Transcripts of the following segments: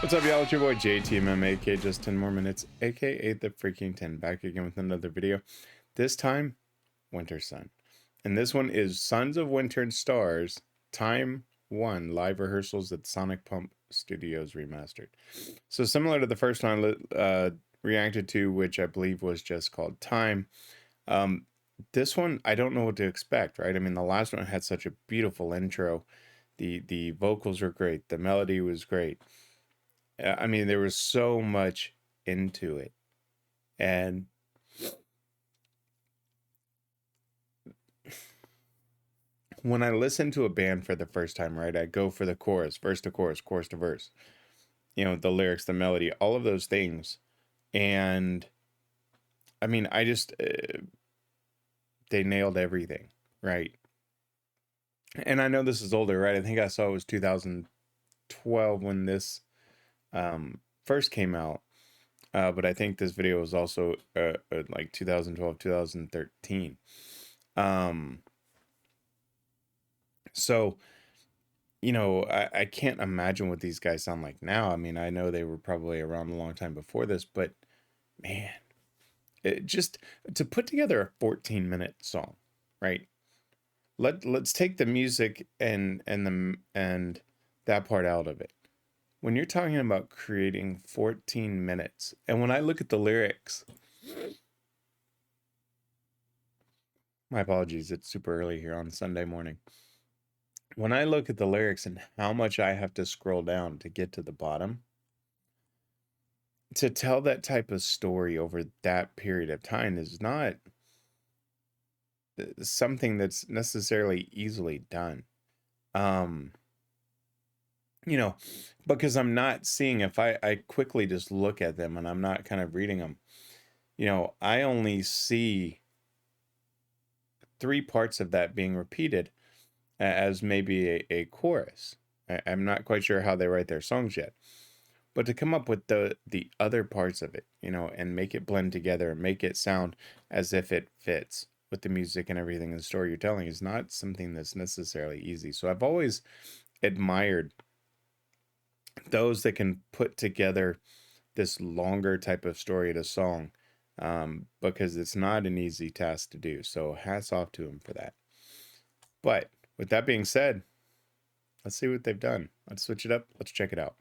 What's up, y'all? It's your boy JTMM, aka Just 10 More Minutes, aka the Freaking 10, back again with another video. This time, Wintersun. And this one is Sons of Winter and Stars, Time 1, live rehearsals at Sonic Pump Studios remastered. So similar to the first one I reacted to, which I believe was just called Time. This one, I don't know what to expect, right? I mean, the last one had such a beautiful intro. The vocals were great. The melody was great. I mean, there was so much into it. And when I listen to a band for the first time, right, I go for the chorus, verse to chorus, chorus to verse. You know, the lyrics, the melody, all of those things. And I mean, I just, they nailed everything, right? And I know this is older, right? I think I saw it was 2012 when this first came out. But I think this video was also like 2012, 2013. So, you know, I can't imagine what these guys sound like now. I mean, I know they were probably around a long time before this, but man, it just to put together a 14-minute song, right? Let's take the music and that part out of it. When you're talking about creating 14 minutes, and when I look at the lyrics, my apologies, it's super early here on Sunday morning. When I look at the lyrics and how much I have to scroll down to get to the bottom, to tell that type of story over that period of time is not something that's necessarily easily done. You know, because I'm not seeing, if I quickly just look at them and I'm not kind of reading them, you know, I only see 3 parts of that being repeated as maybe a chorus. I'm not quite sure how they write their songs yet, but to come up with the other parts of it, you know, and make it blend together and make it sound as if it fits with the music and everything and the story you're telling is not something that's necessarily easy. So I've always admired those that can put together this longer type of story at a song, because it's not an easy task to do. So hats off to them for that. But with that being said, let's see what they've done. Let's switch it up. Let's check it out.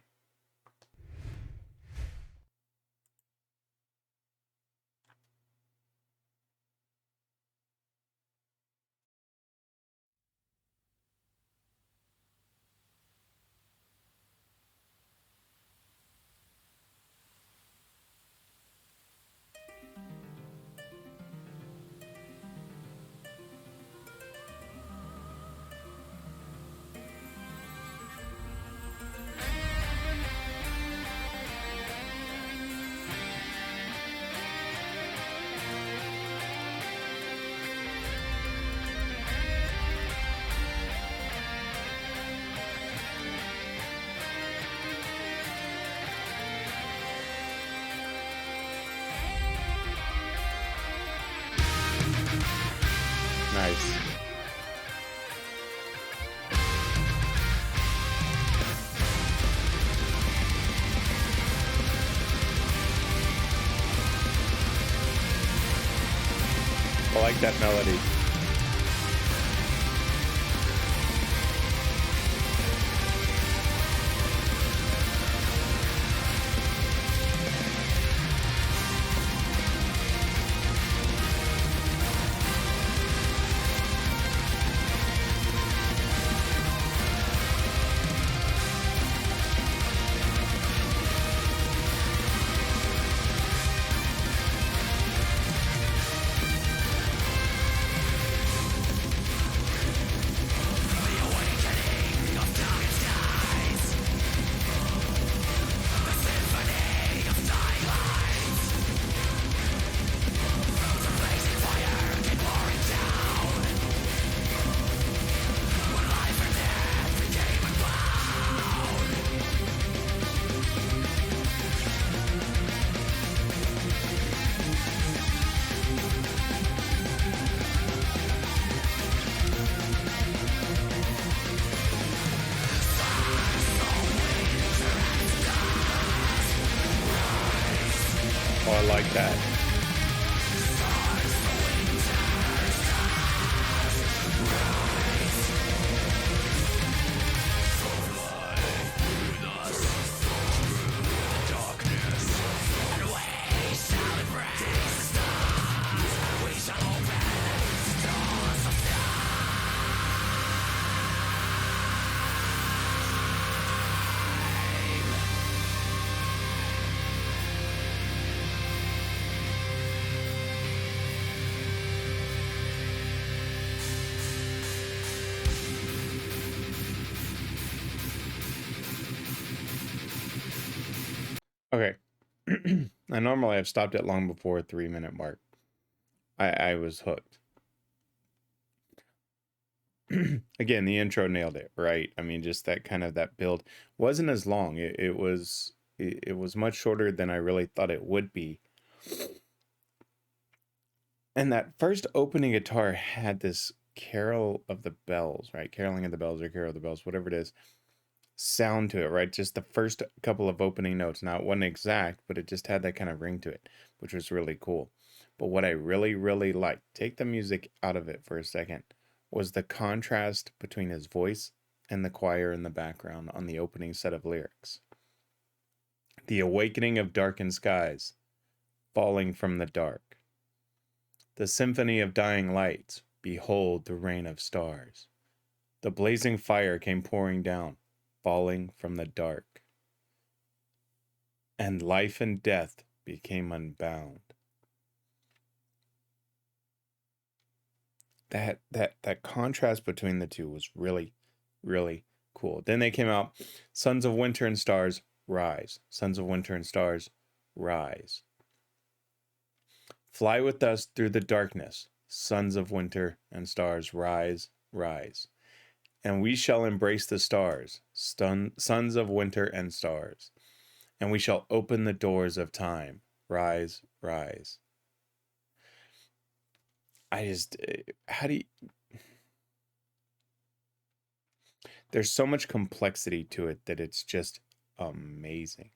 Nice. I like that melody. that. Okay. And normally I've stopped it long before a 3-minute mark. I was hooked. Again, the intro nailed it, right? I mean, just that kind of that build wasn't as long. It was much shorter than I really thought it would be. And that first opening guitar had this carol of the bells, right? Caroling of the bells or carol of the bells, whatever it is, sound to it, right? Just the first couple of opening notes. Now, it wasn't exact, but it just had that kind of ring to it, which was really cool. But what I really, really liked, take the music out of it for a second, was the contrast between his voice and the choir in the background on the opening set of lyrics. The awakening of darkened skies, falling from the dark. The symphony of dying lights, behold the rain of stars. The blazing fire came pouring down, falling from the dark. And life and death became unbound. That contrast between the two was really, really cool. Then they came out, Sons of Winter and Stars, rise. Sons of Winter and Stars, rise. Fly with us through the darkness, Sons of Winter and Stars, rise, rise. And we shall embrace the stars, Sons of Winter and Stars. And we shall open the doors of time, rise, rise. How do you... There's so much complexity to it that it's just amazing.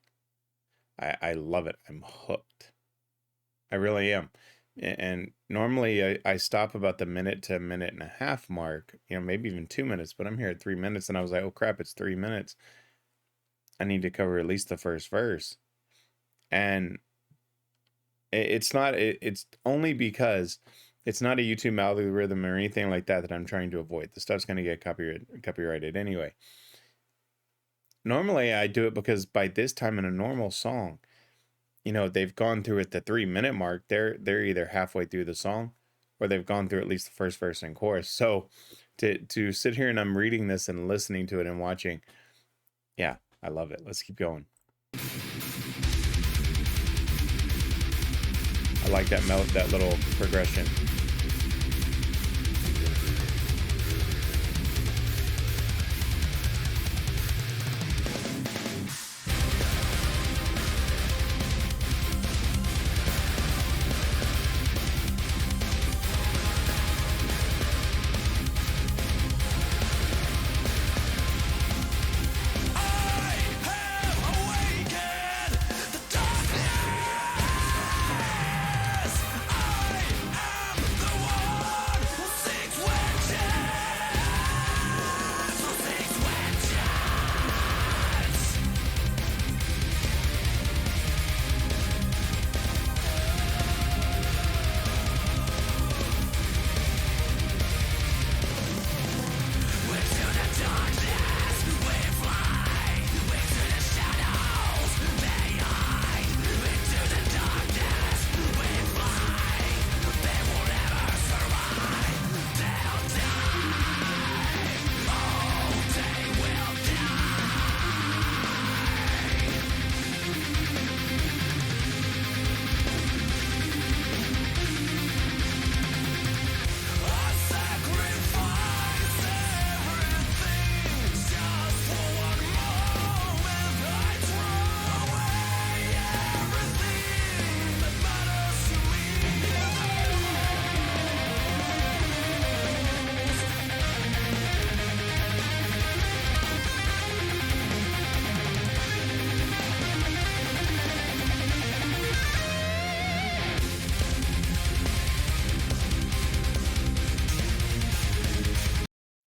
I love it. I'm hooked. I really am. And normally I stop about the minute to minute and a half mark, maybe even 2 minutes, but I'm here at 3 minutes and I was like, oh crap, it's 3 minutes. I need to cover at least the first verse. And it's only because it's not a YouTube algorithm or anything like that I'm trying to avoid. The stuff's going to get copyrighted anyway. Normally I do it because by this time in a normal song, they've gone through at the 3-minute mark. They're either halfway through the song or they've gone through at least the first verse and chorus. So to sit here and I'm reading this and listening to it and watching, yeah, I love it. Let's keep going. I like that little progression.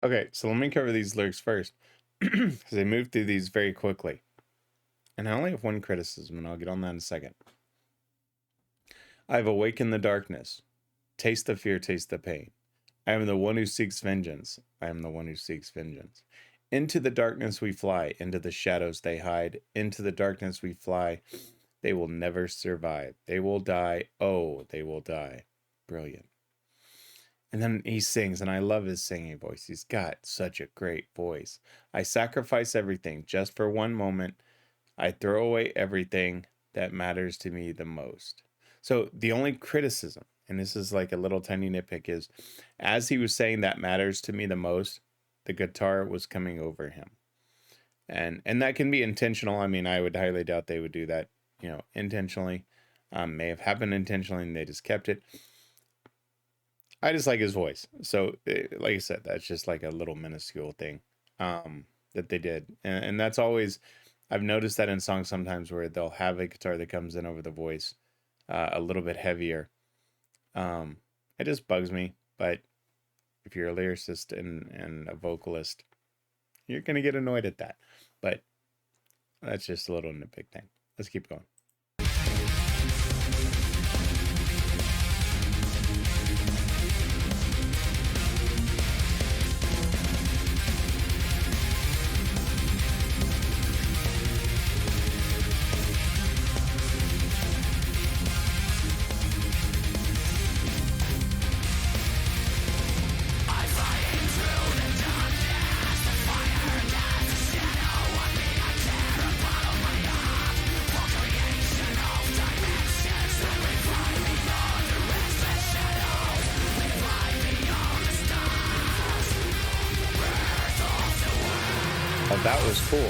Okay, so let me cover these lyrics first, because they move through these very quickly. And I only have one criticism, and I'll get on that in a second. I've awakened the darkness. Taste the fear, taste the pain. I am the one who seeks vengeance. I am the one who seeks vengeance. Into the darkness we fly. Into the shadows they hide. Into the darkness we fly. They will never survive. They will die. Oh, they will die. Brilliant. And then he sings, and I love his singing voice. He's got such a great voice. I sacrifice everything just for one moment. I throw away everything that matters to me the most. So the only criticism, and this is like a little tiny nitpick, is as he was saying that matters to me the most, the guitar was coming over him. And that can be intentional. I mean, I would highly doubt they would do that, intentionally. May have happened intentionally and they just kept it. I just like his voice. So, like I said, that's just like a little minuscule thing that they did. And that's always, I've noticed that in songs sometimes where they'll have a guitar that comes in over the voice a little bit heavier. It just bugs me. But if you're a lyricist and a vocalist, you're going to get annoyed at that. But that's just a little nitpick thing. Let's keep going. Oh, that was cool.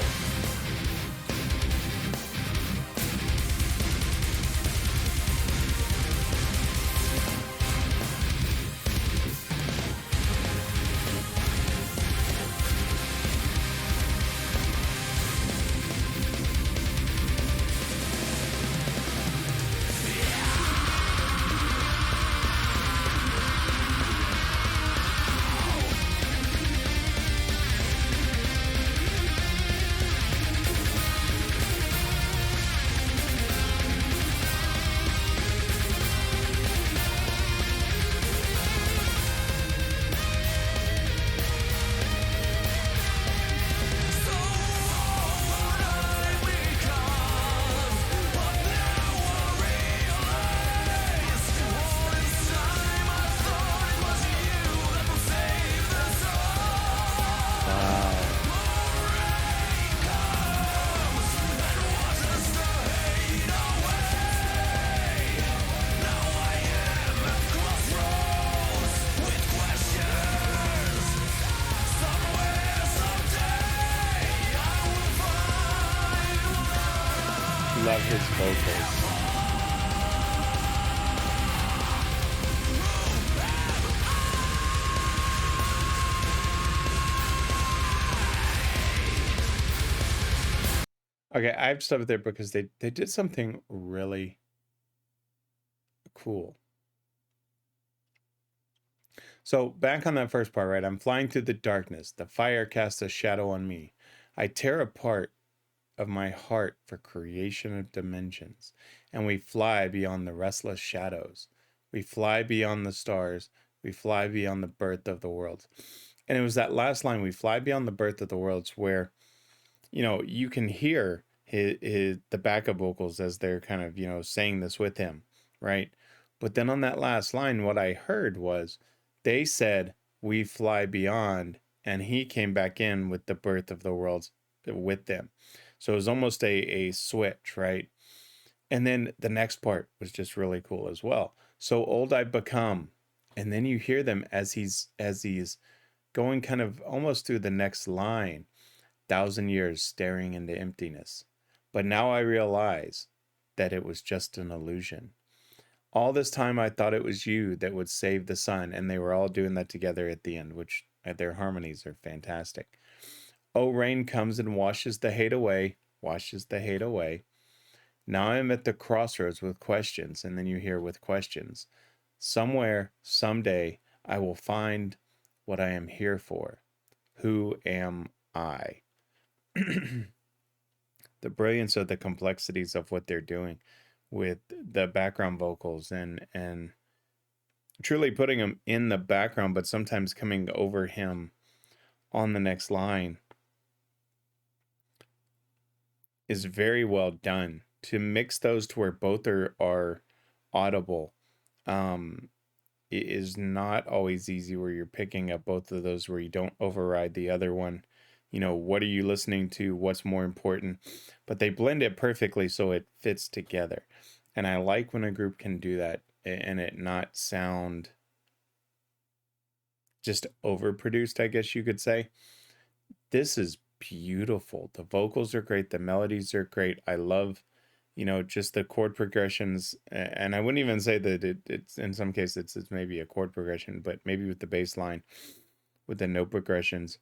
Love his vocals. Okay, I've stopped there because they did something really cool. So back on that first part, right? I'm flying through the darkness. The fire casts a shadow on me. I tear apart of my heart for creation of dimensions, and we fly beyond the restless shadows. We fly beyond the stars. We fly beyond the birth of the worlds. And it was that last line, we fly beyond the birth of the worlds, where, you can hear the backup vocals as they're kind of, saying this with him, right? But then on that last line, what I heard was they said, we fly beyond, and he came back in with the birth of the worlds with them. So it was almost a switch, right? And then the next part was just really cool as well. So old I've become. And then you hear them as he's going kind of almost through the next line. 1,000 years staring into emptiness. But now I realize that it was just an illusion. All this time I thought it was you that would save the sun. And they were all doing that together at the end, which their harmonies are fantastic. Oh, rain comes and washes the hate away, washes the hate away. Now I'm at the crossroads with questions, and then you hear with questions. Somewhere, someday, I will find what I am here for. Who am I? The brilliance of the complexities of what they're doing with the background vocals and truly putting him in the background, but sometimes coming over him on the next line is very well done. To mix those to where both are audible is not always easy, where you're picking up both of those, where you don't override the other one. You know, what are you listening to? What's more important? But they blend it perfectly so it fits together. And I like when a group can do that and it not sound just overproduced, I guess you could say. This is beautiful. The vocals are great. The melodies are great. I love, you know, just the chord progressions. And I wouldn't even say that it's in some cases it's maybe a chord progression, but maybe with the bass line, with the note progressions,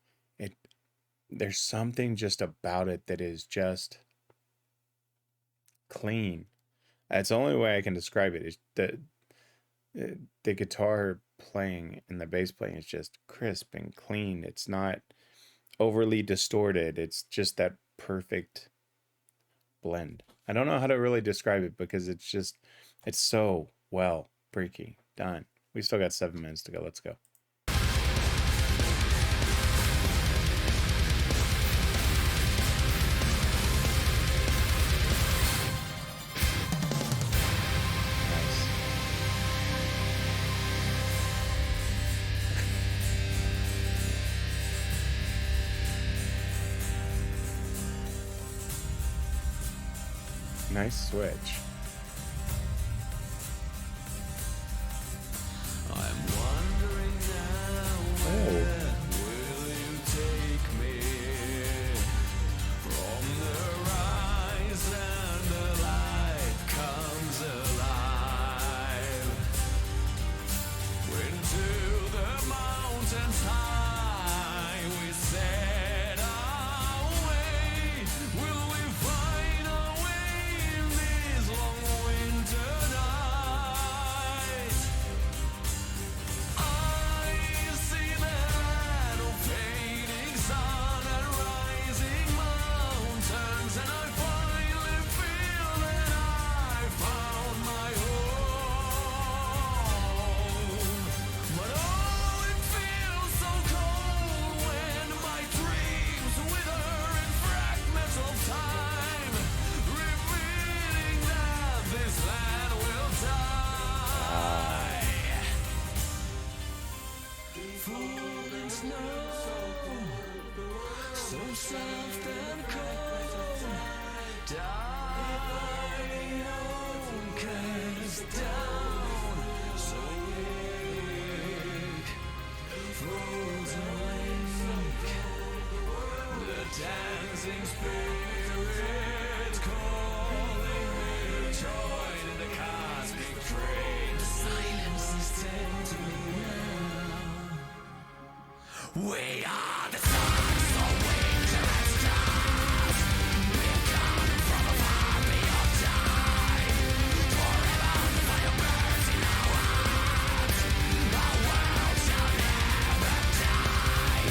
there's something just about it that is just clean. That's the only way I can describe it. Is the guitar playing and the bass playing is just crisp and clean. It's not overly distorted. It's just that perfect blend. I don't know how to really describe it because it's so well freaking done. We still got 7 minutes to go. Let's go. Nice switch. I'm wondering now, where will you take me? From the rise and the light comes alive. Into the mountains high we set our way. Will we find our way in this long winter night? I see the light of fading sun and rising mountains, and I finally feel that I found my home. But oh, it feels so cold when my dreams wither in fragments of time, revealing that this land will die. Falling snow, so soft and cold, dying on cast down, so weak, frozen link, the dancing spirit calling me, join in the cosmic train. The silence is saying to me now, we are the stars, so winter and stars. We're coming from afar beyond time. Forever the fire burns in our hearts. Our world shall never die.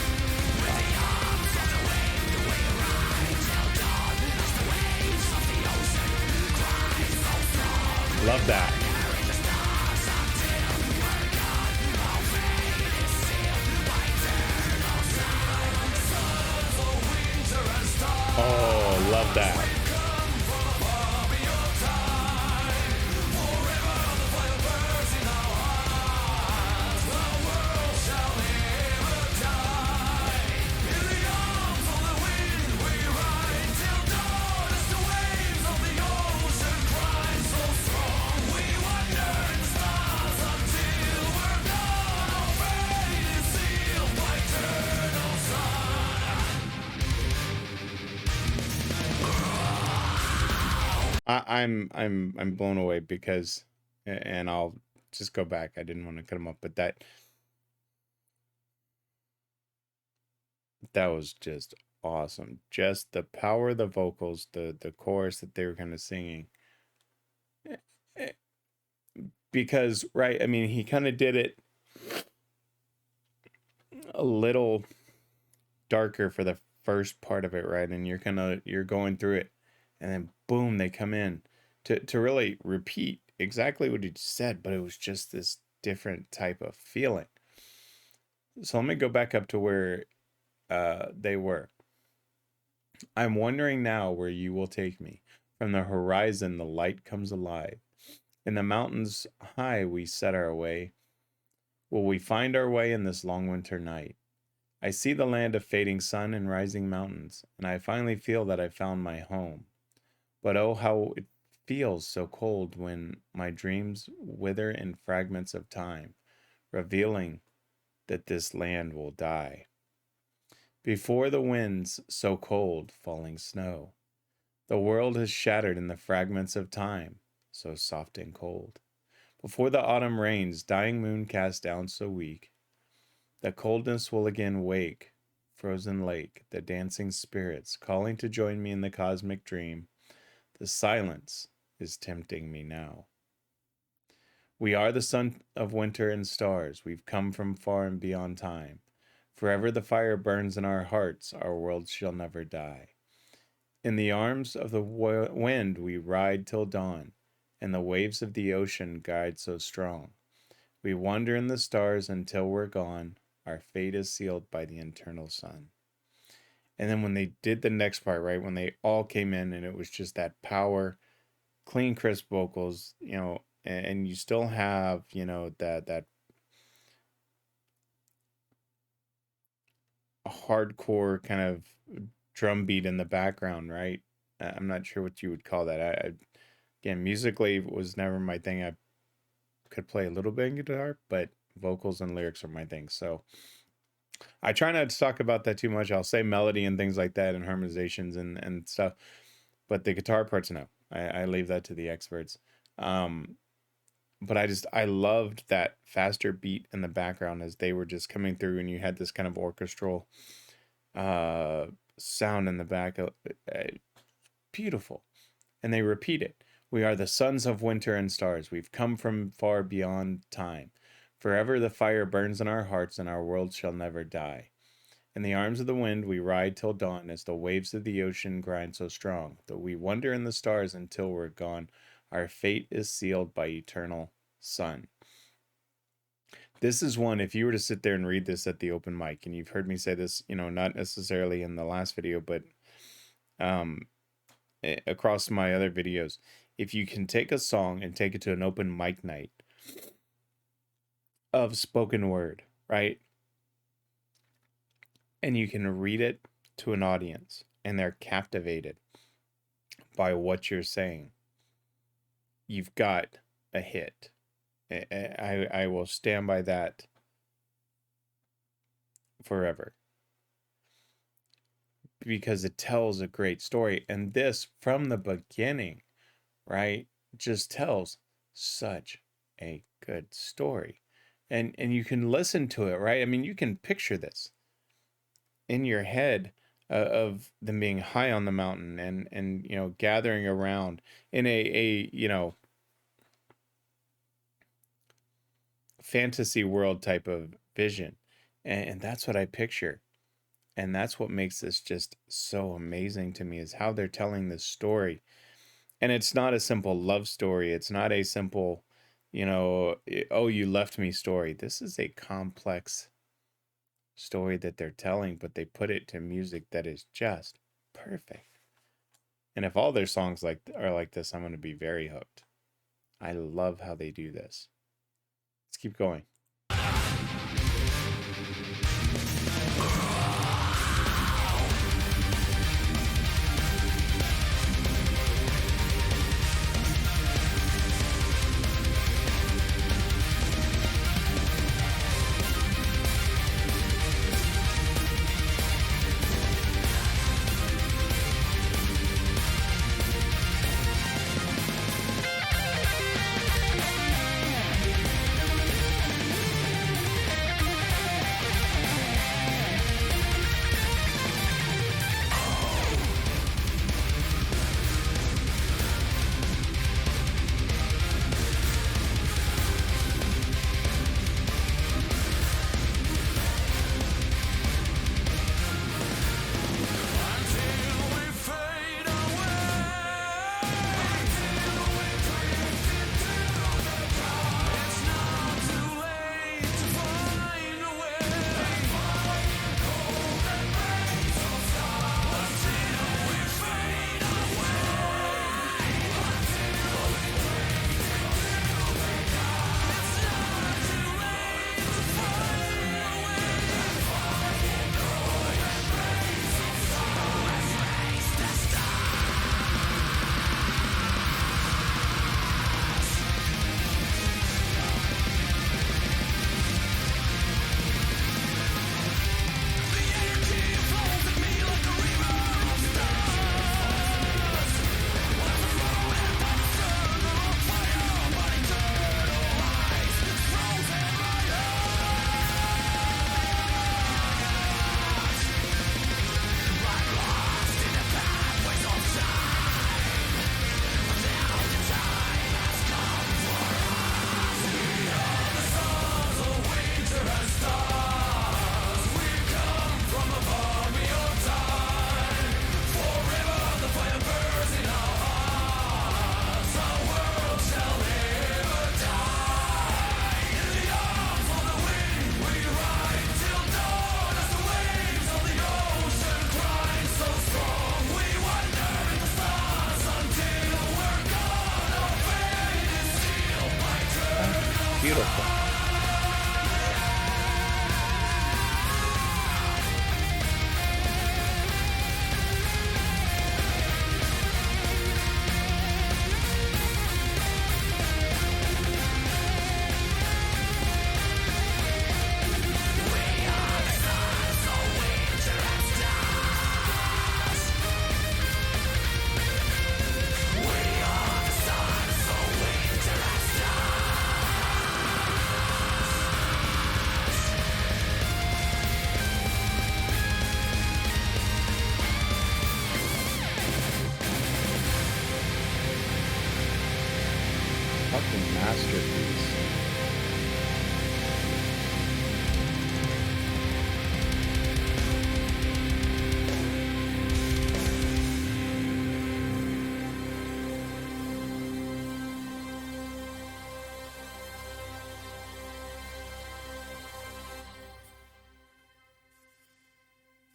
With the arms of the wind we ride till dawn as the waves of the ocean cry so strong. Love that. Carry the stars until we're gone. Our fate is sealed by eternal time. The sons of winter and stars. Oh, love that. Come from afar beyond time. Forever the fire burns in our hearts. Our world shall never die. In the arms of the wind we ride till dawn as the waves of the ocean cry so strong. We wander in the stars until we're gone. Our fate is sealed by eternal sun. I'm blown away because, and I'll just go back. I didn't want to cut him up, but that was just awesome. Just the power of the vocals, the chorus that they were kind of singing. Because, right, I mean, he kind of did it a little darker for the first part of it, right? And you're going through it, and then boom, they come in to really repeat exactly what he said, but it was just this different type of feeling. So let me go back up to where they were. I'm wondering now where you will take me. From the horizon, the light comes alive. In the mountains high, we set our way. Will we find our way in this long winter night? I see the land of fading sun and rising mountains, and I finally feel that I found my home. But oh, how it feels so cold when my dreams wither in fragments of time, revealing that this land will die. Before the winds so cold, falling snow, the world has shattered in the fragments of time, so soft and cold. Before the autumn rains, dying moon cast down so weak, the coldness will again wake, frozen lake, the dancing spirits calling to join me in the cosmic dream. The silence is tempting me now. We are the son of winter and stars. We've come from far and beyond time. Forever the fire burns in our hearts. Our world shall never die. In the arms of the wind we ride till dawn, and the waves of the ocean guide so strong. We wander in the stars until we're gone. Our fate is sealed by the eternal sun. And then when they did the next part, right, when they all came in and it was just that power, clean, crisp vocals, you know, and you still have, you know, that hardcore kind of drum beat in the background, right? I'm not sure what you would call that. Again, musically was never my thing. I could play a little bit of guitar, but vocals and lyrics are my thing. So I try not to talk about that too much. I'll say melody and things like that and harmonizations and stuff, but the guitar parts, no. I leave that to the experts. But I loved that faster beat in the background as they were just coming through, and you had this kind of orchestral sound in the back. Beautiful. And they repeat it. We are the sons of winter and stars. We've come from far beyond time. Forever the fire burns in our hearts, and our world shall never die. In the arms of the wind we ride till dawn, as the waves of the ocean grind so strong, that we wander in the stars until we're gone. Our fate is sealed by eternal sun. This is one, if you were to sit there and read this at the open mic, and you've heard me say this, you know, not necessarily in the last video, but across my other videos, if you can take a song and take it to an open mic night of spoken word, right? And you can read it to an audience and they're captivated by what you're saying, you've got a hit. I will stand by that forever, because it tells a great story. And this, from the beginning, right, just tells such a good story. And you can listen to it, right? I mean, you can picture this in your head of them being high on the mountain and you know, gathering around in a you know, fantasy world type of vision. And that's what I picture. And that's what makes this just so amazing to me, is how they're telling this story. And it's not a simple love story. It's not a simple, you know, oh, you left me story. This is a complex story that they're telling, but they put it to music that is just perfect. And if all their songs are like this, I'm going to be very hooked. I love how they do this. Let's keep going.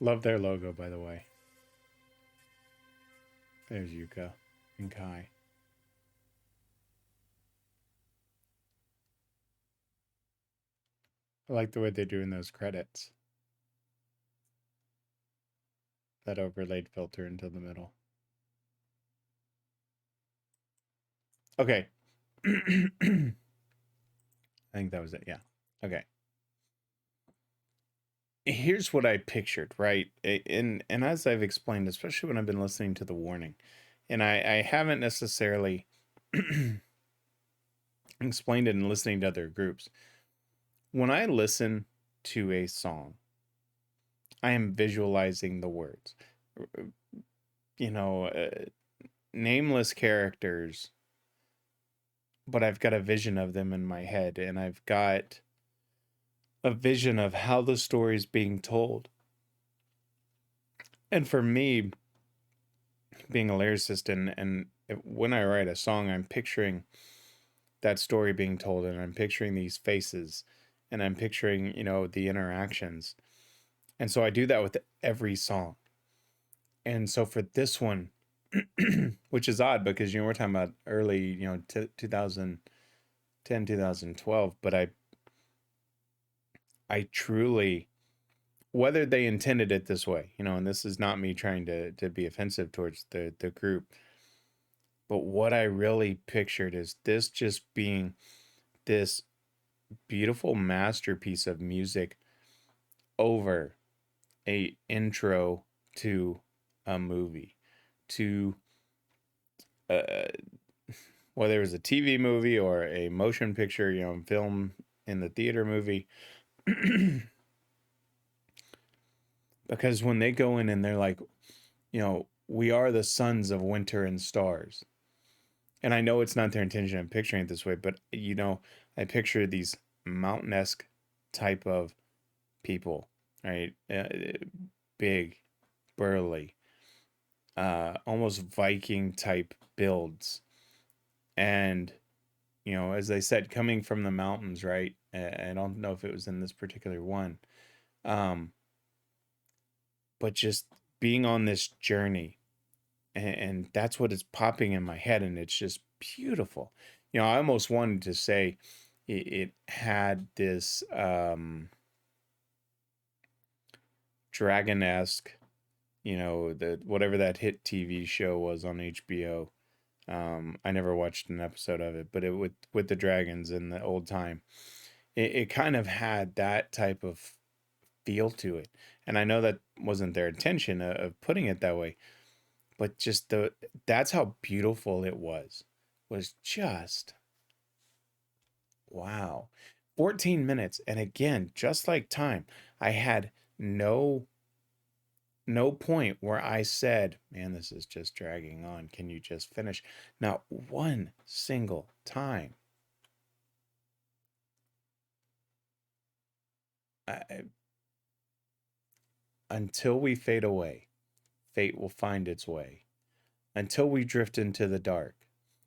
Love their logo, by the way. There's Yuka and Kai. I like the way they're doing those credits. That overlaid filter into the middle. Okay. I think that was it. Yeah. Okay. Here's what I pictured, right? And as I've explained, especially when I've been listening to the warning, and I haven't necessarily explained it in listening to other groups. When I listen to a song, I am visualizing the words. You know, nameless characters, but I've got a vision of them in my head, and I've got a vision of how the story is being told. And for me, being a lyricist, and when I write a song, I'm picturing that story being told, and I'm picturing these faces, and I'm picturing, you know, the interactions. And so I do that with every song. And so for this one, which is odd because, you know, we're talking about early, you know, 2010, 2012, but I truly, whether they intended it this way, you know, and this is not me trying to be offensive towards the group, but what I really pictured is this just being this beautiful masterpiece of music over a intro to a movie, to whether it was a TV movie or a motion picture, you know, film in the theater movie. Because when they go in and they're like, you know, we are the sons of winter and stars. And I know it's not their intention of picturing it this way, but, you know, I picture these mountain-esque type of people, right? Big, burly, almost Viking type builds. And, you know, as I said, coming from the mountains, right? I don't know if it was in this particular one. But just being on this journey, and that's what is popping in my head, and it's just beautiful. You know, I almost wanted to say it had this dragon-esque, you know, the whatever that hit TV show was on HBO. I never watched an episode of it, but it with the dragons in the old time. It kind of had that type of feel to it. And I know that wasn't their intention of putting it that way, but just that's how beautiful it was just wow. 14 minutes, and again, just like time, I had no point where I said, man, this is just dragging on, can you just finish? Not one single time. Until we fade away, fate will find its way. Until we drift into the dark,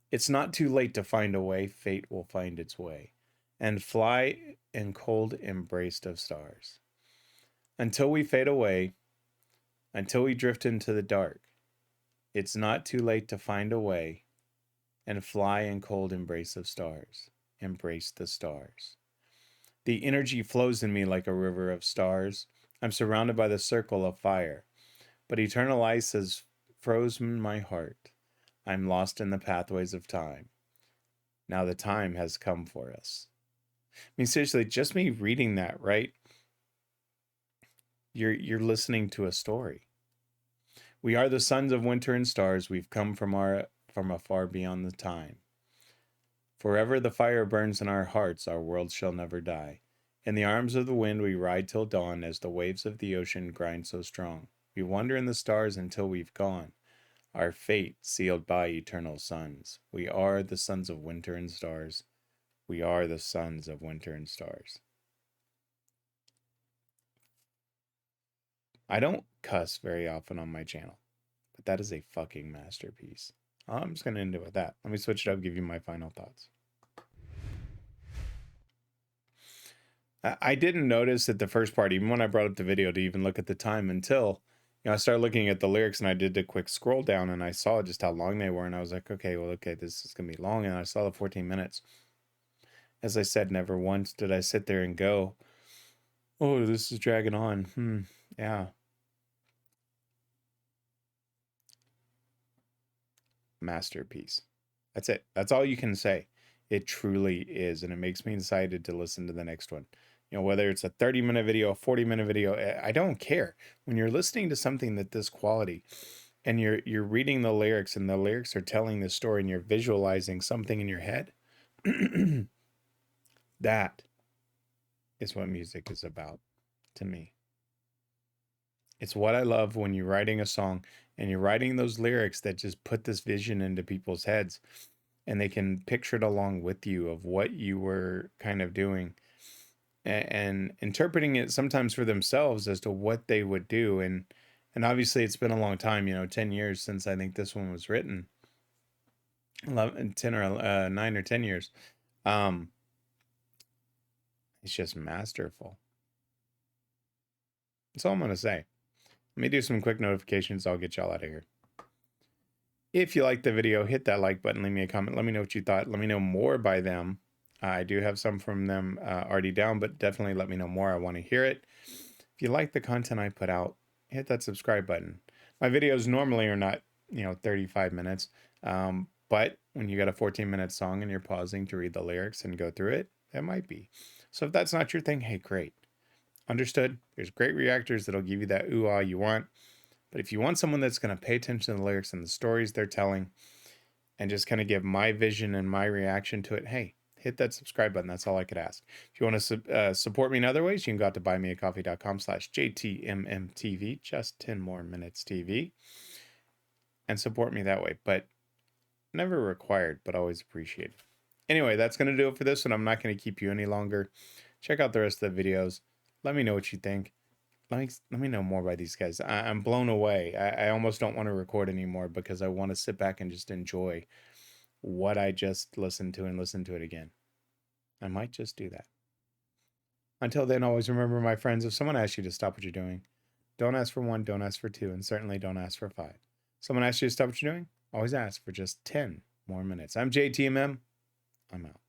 it's not too late to find a way, fate will find its way, and fly in cold embrace of stars. Until we fade away, until we drift into the dark, it's not too late to find a way, and fly in cold embrace of stars. Embrace the stars. The energy flows in me like a river of stars. I'm surrounded by the circle of fire, but eternal ice has frozen my heart. I'm lost in the pathways of time. Now the time has come for us. I mean, seriously, just me reading that, right? You're listening to a story. We are the sons of winter and stars. We've come from afar beyond the time. Forever the fire burns in our hearts. Our world shall never die. In the arms of the wind we ride till dawn, as the waves of the ocean grind so strong. We wander in the stars until we've gone. Our fate sealed by eternal suns. We are the sons of winter and stars. We are the sons of winter and stars. I don't cuss very often on my channel, but that is a fucking masterpiece. I'm just going to end it with that. Let me switch it up, give you my final thoughts. I didn't notice at the first part, even when I brought up the video, to even look at the time until, I started looking at the lyrics, and I did a quick scroll down, and I saw just how long they were, and I was like, okay, well, okay, this is gonna be long, and I saw the 14 minutes. As I said, never once did I sit there and go, oh, this is dragging on. Yeah. Masterpiece. That's it. That's all you can say. It truly is, and it makes me excited to listen to the next one. Whether it's a 30-minute video, a 40-minute video, I don't care. When you're listening to something that this quality, and you're reading the lyrics, and the lyrics are telling the story, and you're visualizing something in your head, that is what music is about to me. It's what I love when you're writing a song and you're writing those lyrics that just put this vision into people's heads, and they can picture it along with you of what you were kind of doing, and interpreting it sometimes for themselves as to what they would do. And obviously it's been a long time, 10 years since I think this one was written. 11, 10 or 9 or 10 years. It's just masterful. That's all I'm going to say. Let me do some quick notifications. I'll get y'all out of here. If you liked the video, hit that like button, leave me a comment. Let me know what you thought. Let me know more by them. I do have some from them already down, but definitely let me know more. I want to hear it. If you like the content I put out, hit that subscribe button. My videos normally are not, 35 minutes. But when you got a 14-minute song and you're pausing to read the lyrics and go through it, that might be. So if that's not your thing, hey, great. Understood. There's great reactors that'll give you that ooh-ah you want. But if you want someone that's going to pay attention to the lyrics and the stories they're telling, and just kind of give my vision and my reaction to it, hey, hit that subscribe button. That's all I could ask. If you want to support me in other ways, you can go out to buymeacoffee.com/JTMMTV, just 10 more minutes TV, and support me that way. But never required, but always appreciated. Anyway, that's going to do it for this one. I'm not going to keep you any longer. Check out the rest of the videos. Let me know what you think. Let me know more by these guys. I'm blown away. I almost don't want to record anymore because I want to sit back and just enjoy what I just listened to and listen to it again. I might just do that. Until then, always remember, my friends, if someone asks you to stop what you're doing, don't ask for 1, don't ask for 2, and certainly don't ask for 5. Someone asks you to stop what you're doing, always ask for just 10 more minutes. I'm JTMM. I'm out.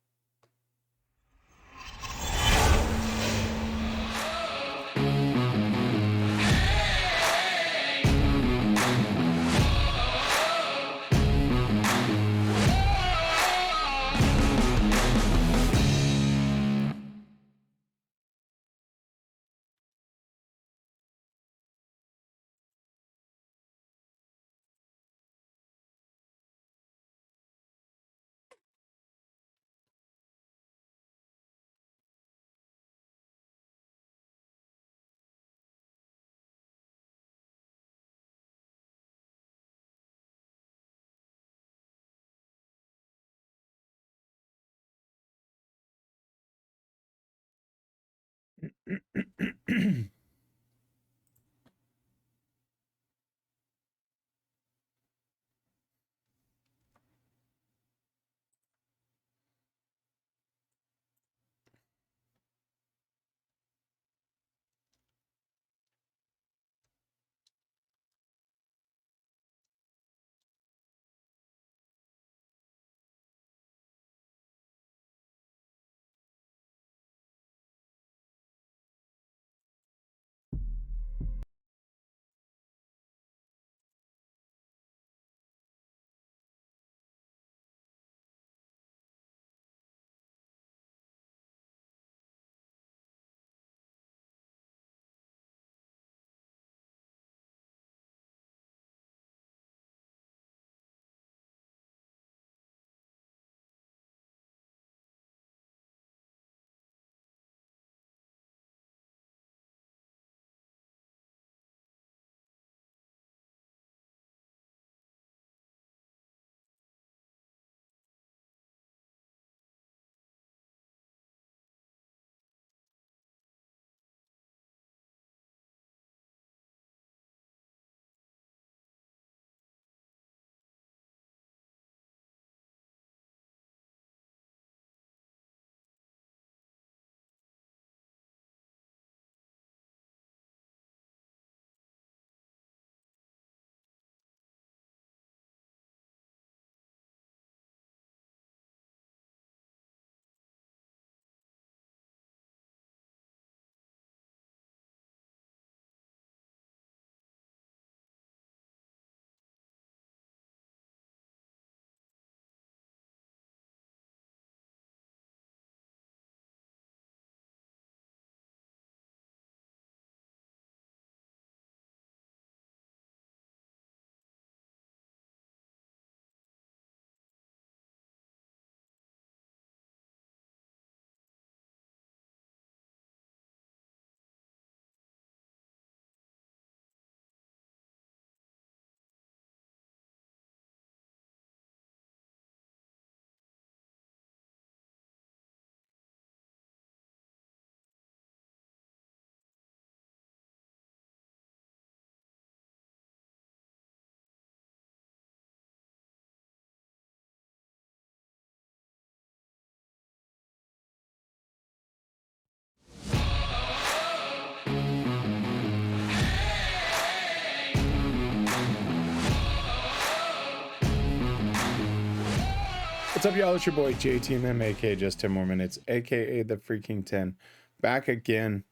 What's up, y'all? It's your boy JTMM, aka Just 10 More Minutes, aka the Freaking 10, back again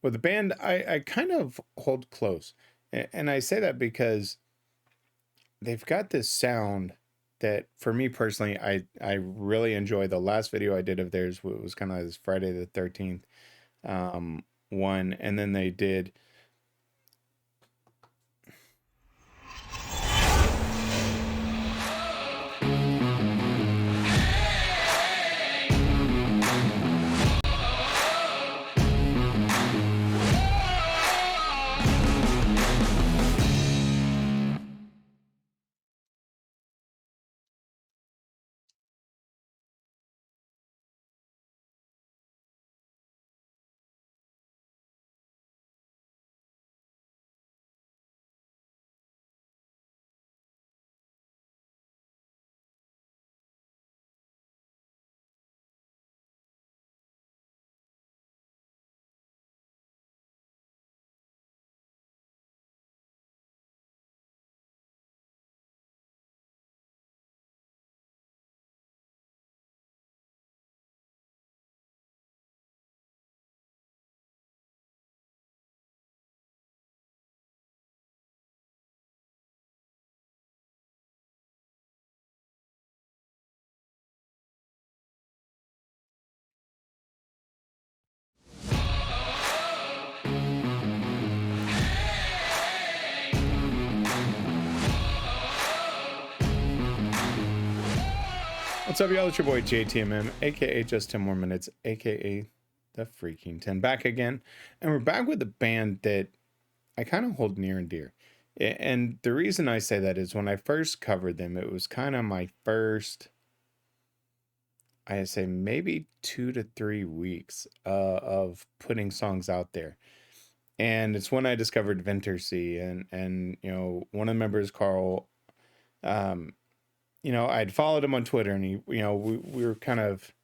with a band I kind of hold close. And I say that because they've got this sound that, for me personally, I really enjoy. The last video I did of theirs was kind of this Friday the 13th one, and then they did What's up, y'all? It's your boy JTMM, aka Just 10 More Minutes, aka the Freaking 10, back again. And we're back with a band that I kind of hold near and dear. And the reason I say that is when I first covered them, it was kind of my first, I'd say maybe 2 to 3 weeks of putting songs out there. And it's when I discovered Wintersun, and one of the members, Carl, I'd followed him on Twitter, and he, we were kind of